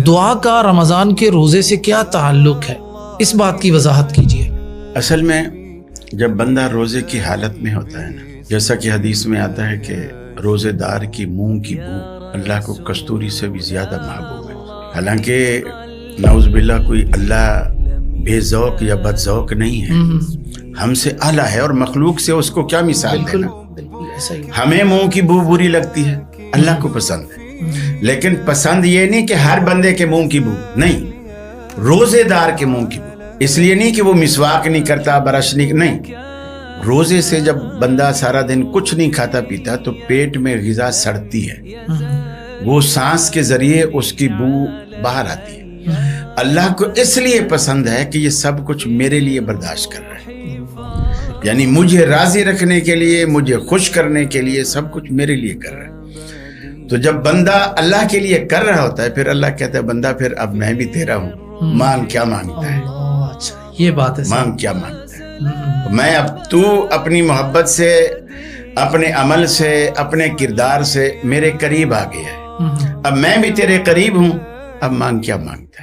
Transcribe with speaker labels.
Speaker 1: دعا کا رمضان کے روزے سے کیا تعلق ہے، اس بات کی وضاحت کیجیے۔
Speaker 2: اصل میں جب بندہ روزے کی حالت میں ہوتا ہے نا، جیسا کہ حدیث میں آتا ہے کہ روزے دار کی منہ کی بو اللہ کو کستوری سے بھی زیادہ محبوب ہے۔ حالانکہ نعوذ باللہ کوئی اللہ بے ذوق یا بد ذوق نہیں ہے، ہم سے اعلیٰ ہے، اور مخلوق سے اس کو کیا مثال دینا۔
Speaker 1: ایسا ہی
Speaker 2: ہمیں منہ کی بو بری لگتی ہے، اللہ کو پسند ہے، لیکن پسند یہ نہیں کہ ہر بندے کے منہ کی بو، نہیں، روزے دار کے منہ کی بو۔ اس لیے نہیں کہ وہ مسواک نہیں کرتا، برش نہیں، روزے سے جب بندہ سارا دن کچھ نہیں کھاتا پیتا تو پیٹ میں غذا سڑتی ہے، وہ سانس کے ذریعے اس کی بو باہر آتی ہے۔ اللہ کو اس لیے پسند ہے کہ یہ سب کچھ میرے لیے برداشت کر رہا ہے، یعنی مجھے راضی رکھنے کے لیے، مجھے خوش کرنے کے لیے سب کچھ میرے لیے کر رہا ہے۔ تو جب بندہ اللہ کے لیے کر رہا ہوتا ہے، پھر اللہ کہتا ہے بندہ پھر اب میں بھی تیرا ہوں، مانگ کیا مانگتا ہے،
Speaker 1: اچھا یہ بات ہے،
Speaker 2: مانگ کیا مانگتا ہے۔ میں اب تو اپنی محبت سے، اپنے عمل سے، اپنے کردار سے میرے قریب آ گیا ہے، اب میں بھی تیرے قریب ہوں، اب مانگ کیا مانگتا ہے۔